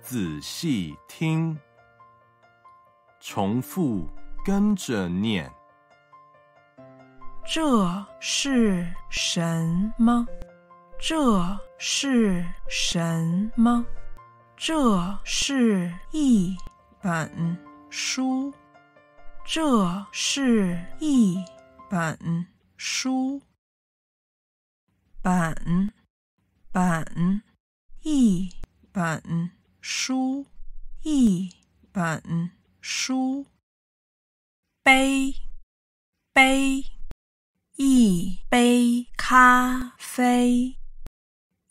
仔细听，重复跟着念。这是什么？这是什么？这是一本书。这是一本书。本一本书，一本书。杯一杯咖啡，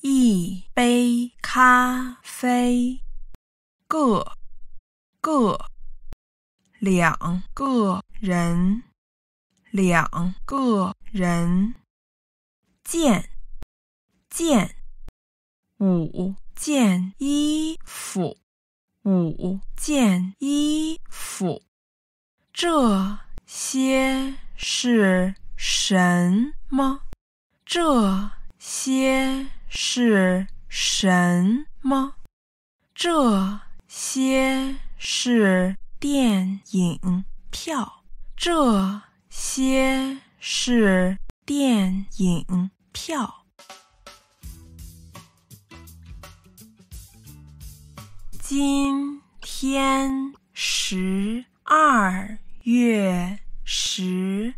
一杯咖啡。个两个人，两个人。件五件衣服，五件衣服。这些是什么？这些是什么？这些是电影票。这些是电影票。今天12月12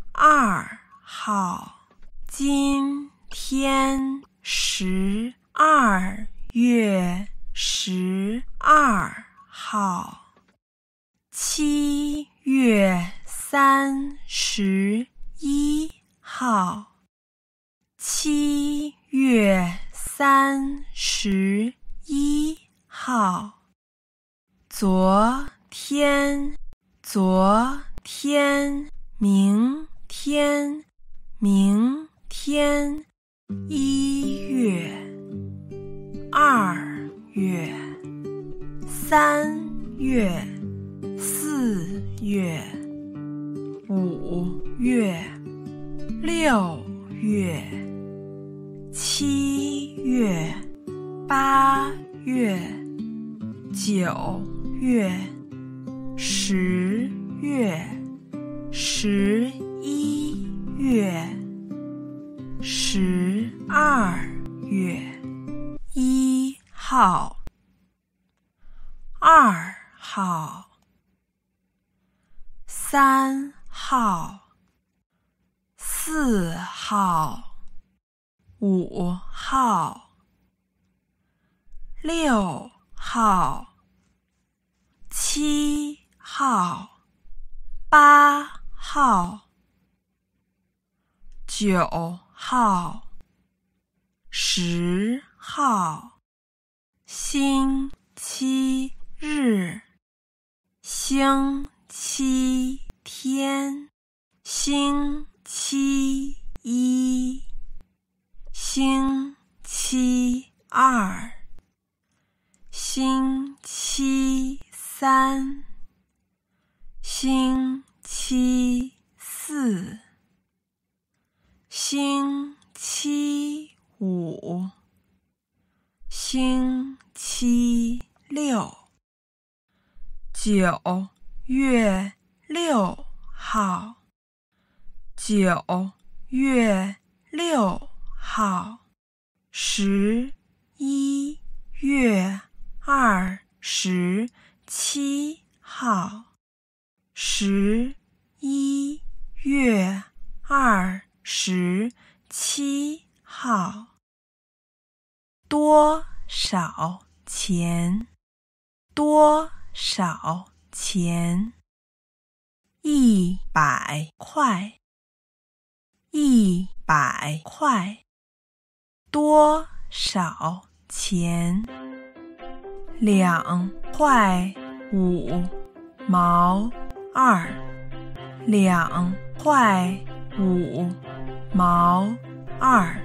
号。今天12月12号。7月31号。7月31号。昨天，明天，1月、2月、3月、4月、5月、6月、7月、8月、9月、10月、11月、12月。1号、2号、3号、4号、5号、6号、7号、8号、9号、10号。星期日，星期天，星期一，星期二，星期三，星期四，星期五，星期六。9月6号。9月6号。11月27号。11月27号。多少钱？多少钱？100块。100块。多少钱？2块5毛2。2块5毛2。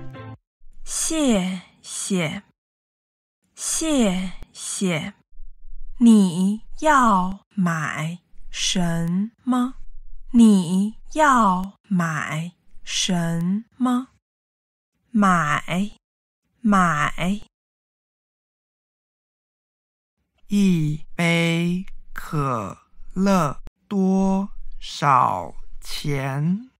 谢谢，谢谢。你要买什么？你要买什么？买。一杯可乐多少钱？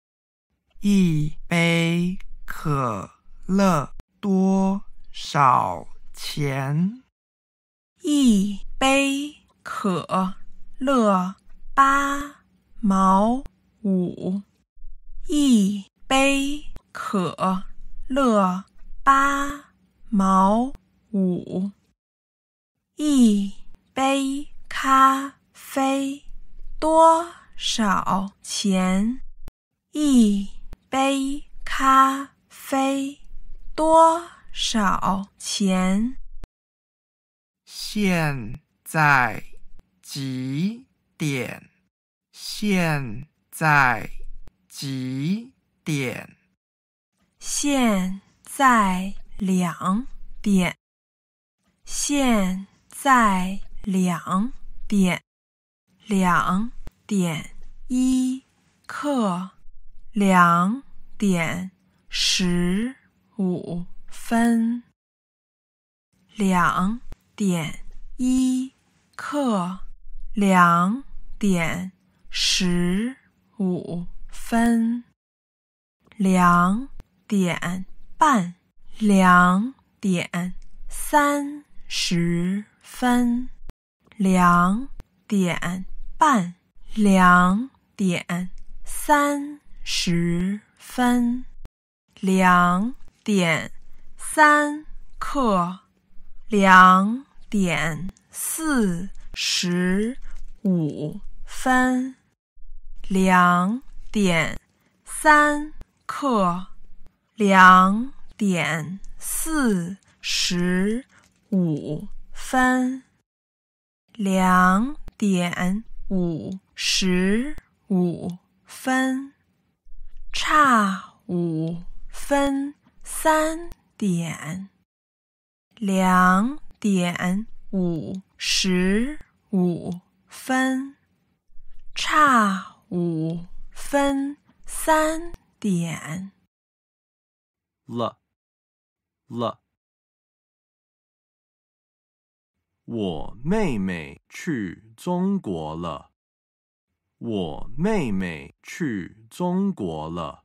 一杯可乐多少钱？一杯可乐8.5毛。一杯可乐8.5毛。一杯咖啡多少钱？一杯咖啡多少钱？现在几点？现在几点？现在2点。现在2点。2点1刻。2点15分。2点1刻。2点15分。2点半。2点30分。2点半。2点30分。2点3刻。2点45分。2点3刻。2点45分。2点55分。差5分3点。2点55分。差5分3点。了。我妹妹去中国了。我妹妹去中国了。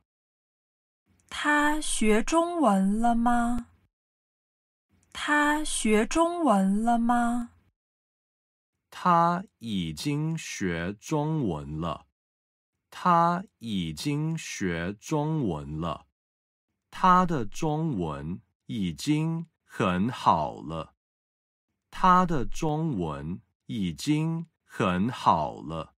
她学中文了吗？她学中文了吗？她已经学中文了。她已经学中文了。她的中文已经很好了。她的中文已经很好了。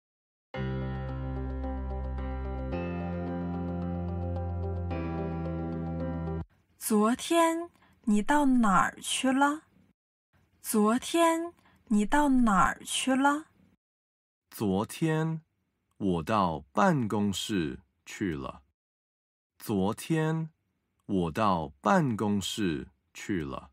昨天你到哪儿去了？昨天你到哪儿去了？昨天我到办公室去了。昨天我到办公室去了。